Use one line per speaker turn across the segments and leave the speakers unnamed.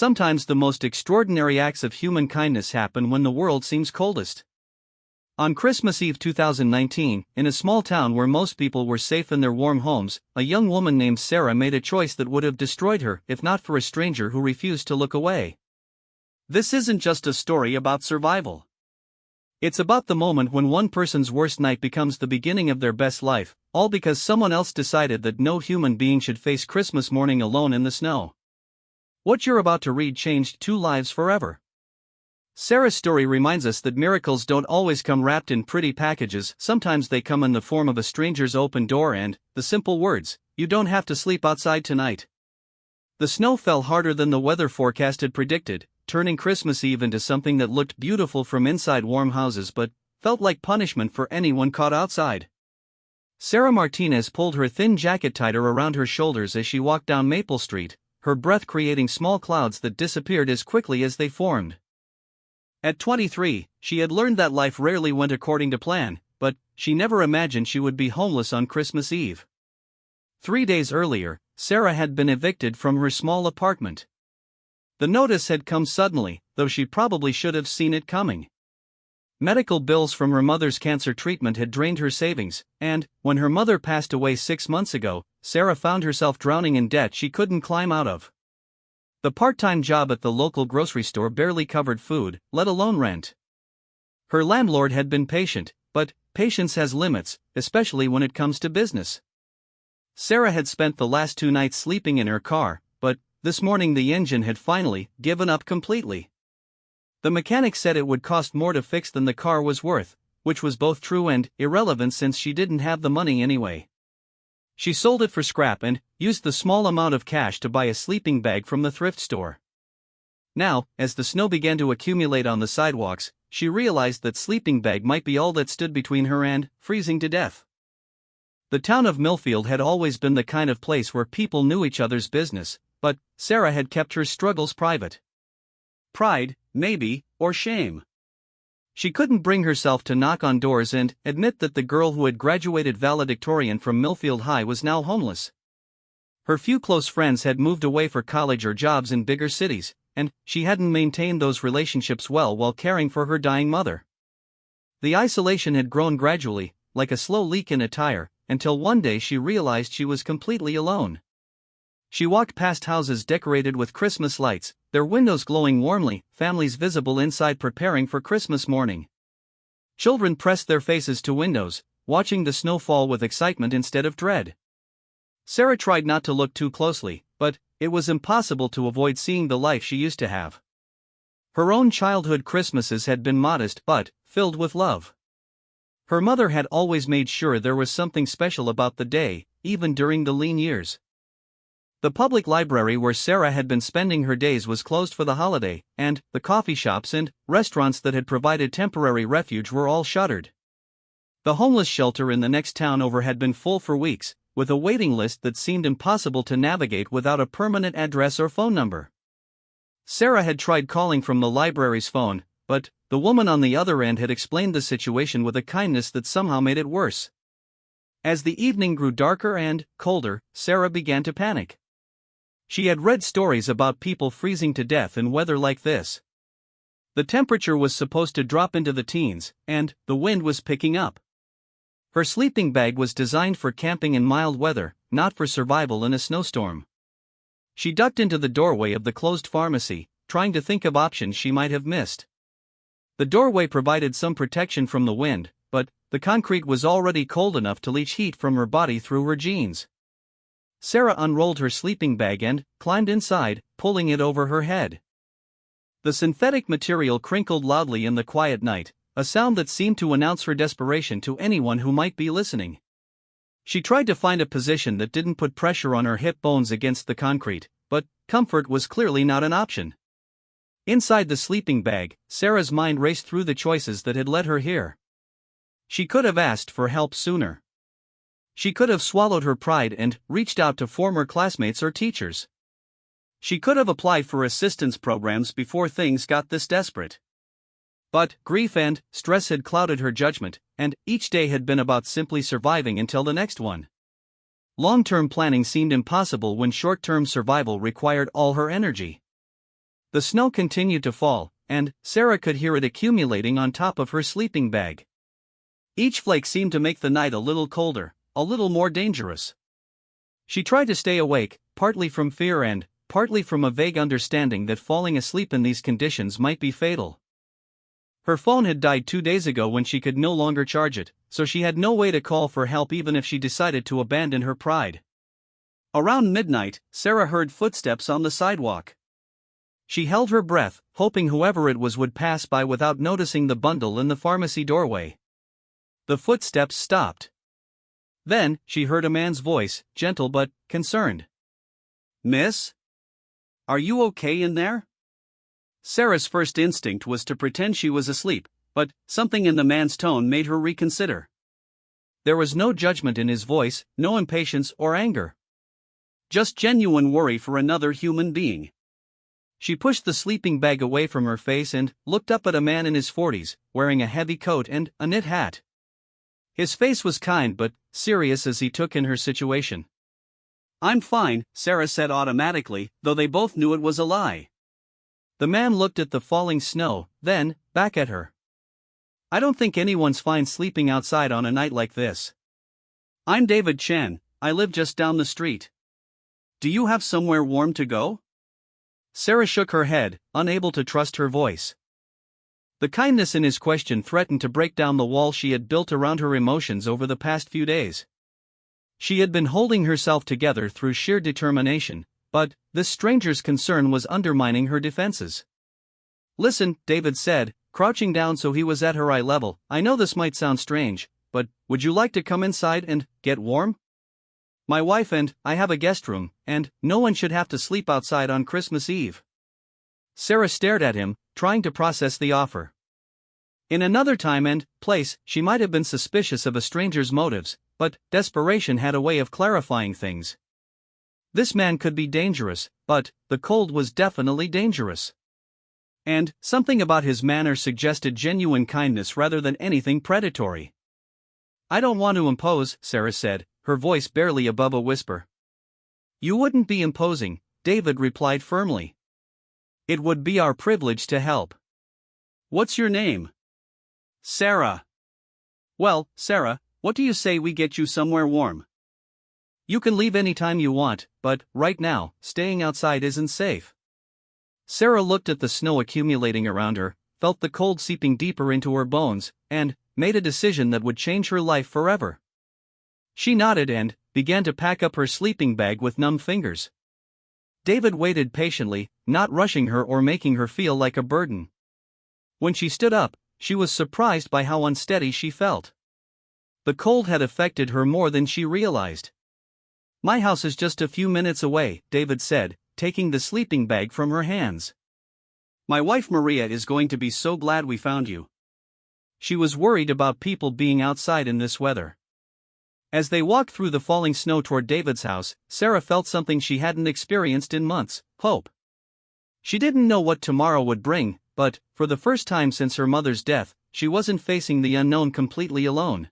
Sometimes the most extraordinary acts of human kindness happen when the world seems coldest. On Christmas Eve 2019, in a small town where most people were safe in their warm homes, a young woman named Sarah made a choice that would have destroyed her if not for a stranger who refused to look away. This isn't just a story about survival. It's about the moment when one person's worst night becomes the beginning of their best life, all because someone else decided that no human being should face Christmas morning alone in the snow. What you're about to read changed two lives forever. Sarah's story reminds us that miracles don't always come wrapped in pretty packages. Sometimes they come in the form of a stranger's open door and the simple words, "You don't have to sleep outside tonight." The snow fell harder than the weather forecast had predicted, turning Christmas Eve into something that looked beautiful from inside warm houses but felt like punishment for anyone caught outside. Sarah Martinez pulled her thin jacket tighter around her shoulders as she walked down Maple Street, her breath creating small clouds that disappeared as quickly as they formed. At 23, she had learned that life rarely went according to plan, but she never imagined she would be homeless on Christmas Eve. 3 days earlier, Sarah had been evicted from her small apartment. The notice had come suddenly, though she probably should have seen it coming. Medical bills from her mother's cancer treatment had drained her savings, and, when her mother passed away 6 months ago, Sarah found herself drowning in debt she couldn't climb out of. The part-time job at the local grocery store barely covered food, let alone rent. Her landlord had been patient, but patience has limits, especially when it comes to business. Sarah had spent the last 2 nights sleeping in her car, but this morning the engine had finally given up completely. The mechanic said it would cost more to fix than the car was worth, which was both true and irrelevant since she didn't have the money anyway. She sold it for scrap and used the small amount of cash to buy a sleeping bag from the thrift store. Now, as the snow began to accumulate on the sidewalks, she realized that sleeping bag might be all that stood between her and freezing to death. The town of Millfield had always been the kind of place where people knew each other's business, but Sarah had kept her struggles private. Pride, maybe, or shame. She couldn't bring herself to knock on doors and admit that the girl who had graduated valedictorian from Millfield High was now homeless. Her few close friends had moved away for college or jobs in bigger cities, and she hadn't maintained those relationships well while caring for her dying mother. The isolation had grown gradually, like a slow leak in a tire, until one day she realized she was completely alone. She walked past houses decorated with Christmas lights, their windows glowing warmly, families visible inside preparing for Christmas morning. Children pressed their faces to windows, watching the snow fall with excitement instead of dread. Sarah tried not to look too closely, but it was impossible to avoid seeing the life she used to have. Her own childhood Christmases had been modest but filled with love. Her mother had always made sure there was something special about the day, even during the lean years. The public library where Sarah had been spending her days was closed for the holiday, and the coffee shops and restaurants that had provided temporary refuge were all shuttered. The homeless shelter in the next town over had been full for weeks, with a waiting list that seemed impossible to navigate without a permanent address or phone number. Sarah had tried calling from the library's phone, but the woman on the other end had explained the situation with a kindness that somehow made it worse. As the evening grew darker and colder, Sarah began to panic. She had read stories about people freezing to death in weather like this. The temperature was supposed to drop into the teens, and the wind was picking up. Her sleeping bag was designed for camping in mild weather, not for survival in a snowstorm. She ducked into the doorway of the closed pharmacy, trying to think of options she might have missed. The doorway provided some protection from the wind, but the concrete was already cold enough to leach heat from her body through her jeans. Sarah unrolled her sleeping bag and climbed inside, pulling it over her head. The synthetic material crinkled loudly in the quiet night, a sound that seemed to announce her desperation to anyone who might be listening. She tried to find a position that didn't put pressure on her hip bones against the concrete, but comfort was clearly not an option. Inside the sleeping bag, Sarah's mind raced through the choices that had led her here. She could have asked for help sooner. She could have swallowed her pride and reached out to former classmates or teachers. She could have applied for assistance programs before things got this desperate. But grief and stress had clouded her judgment, and each day had been about simply surviving until the next one. Long-term planning seemed impossible when short-term survival required all her energy. The snow continued to fall, and Sarah could hear it accumulating on top of her sleeping bag. Each flake seemed to make the night a little colder, a little more dangerous. She tried to stay awake, partly from fear and partly from a vague understanding that falling asleep in these conditions might be fatal. Her phone had died 2 days ago when she could no longer charge it, so she had no way to call for help even if she decided to abandon her pride. Around midnight, Sarah heard footsteps on the sidewalk. She held her breath, hoping whoever it was would pass by without noticing the bundle in the pharmacy doorway. The footsteps stopped. Then, she heard a man's voice, gentle but concerned. "Miss? Are you okay in there?" Sarah's first instinct was to pretend she was asleep, but something in the man's tone made her reconsider. There was no judgment in his voice, no impatience or anger. Just genuine worry for another human being. She pushed the sleeping bag away from her face and looked up at a man in his 40s, wearing a heavy coat and a knit hat. His face was kind but serious as he took in her situation. "I'm fine," Sarah said automatically, though they both knew it was a lie. The man looked at the falling snow, then back at her. "I don't think anyone's fine sleeping outside on a night like this. I'm David Chen, I live just down the street. Do you have somewhere warm to go?" Sarah shook her head, unable to trust her voice. The kindness in his question threatened to break down the wall she had built around her emotions over the past few days. She had been holding herself together through sheer determination, but this stranger's concern was undermining her defenses. "Listen," David said, crouching down so he was at her eye level, "I know this might sound strange, but would you like to come inside and get warm? My wife and I have a guest room, and no one should have to sleep outside on Christmas Eve." Sarah stared at him, trying to process the offer. In another time and place, she might have been suspicious of a stranger's motives, but desperation had a way of clarifying things. This man could be dangerous, but the cold was definitely dangerous. And something about his manner suggested genuine kindness rather than anything predatory. "I don't want to impose," Sarah said, her voice barely above a whisper. "You wouldn't be imposing," David replied firmly. "It would be our privilege to help." "What's your name?" "Sarah." "Well, Sarah, what do you say we get you somewhere warm? You can leave any time you want, but right now, staying outside isn't safe." Sarah looked at the snow accumulating around her, felt the cold seeping deeper into her bones, and made a decision that would change her life forever. She nodded and began to pack up her sleeping bag with numb fingers. David waited patiently, not rushing her or making her feel like a burden. When she stood up, she was surprised by how unsteady she felt. The cold had affected her more than she realized. "My house is just a few minutes away," David said, taking the sleeping bag from her hands. "My wife Maria is going to be so glad we found you." She was worried about people being outside in this weather. As they walked through the falling snow toward David's house, Sarah felt something she hadn't experienced in months: hope. She didn't know what tomorrow would bring, but, for the first time since her mother's death, she wasn't facing the unknown completely alone.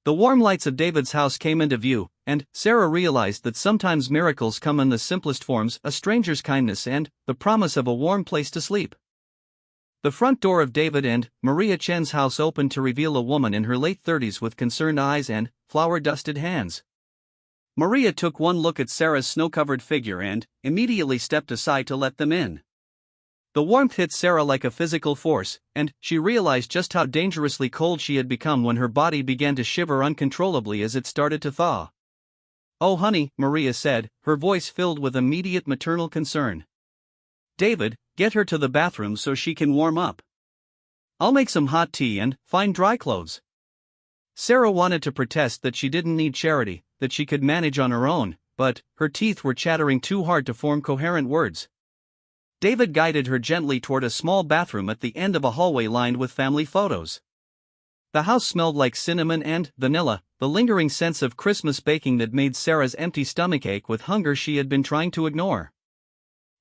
The warm lights of David's house came into view, and Sarah realized that sometimes miracles come in the simplest forms: a stranger's kindness and the promise of a warm place to sleep. The front door of David and Maria Chen's house opened to reveal a woman in her late 30s with concerned eyes and flour-dusted hands. Maria took one look at Sarah's snow-covered figure and immediately stepped aside to let them in. The warmth hit Sarah like a physical force, and she realized just how dangerously cold she had become when her body began to shiver uncontrollably as it started to thaw. "Oh honey," Maria said, her voice filled with immediate maternal concern. "David, get her to the bathroom so she can warm up. I'll make some hot tea and find dry clothes." Sarah wanted to protest that she didn't need charity, that she could manage on her own, but her teeth were chattering too hard to form coherent words. David guided her gently toward a small bathroom at the end of a hallway lined with family photos. The house smelled like cinnamon and vanilla, the lingering sense of Christmas baking that made Sarah's empty stomach ache with hunger she had been trying to ignore.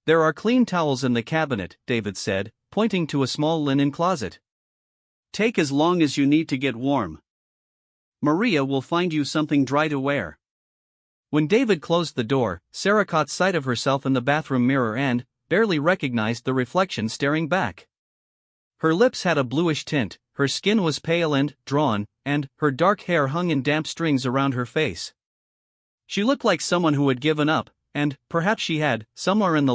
"There are clean towels in the cabinet," David said, pointing to a small linen closet. "Take as long as you need to get warm. Maria will find you something dry to wear." When David closed the door, Sarah caught sight of herself in the bathroom mirror and barely recognized the reflection staring back. Her lips had a bluish tint, her skin was pale and drawn, and her dark hair hung in damp strings around her face. She looked like someone who had given up, and perhaps she had, somewhere in the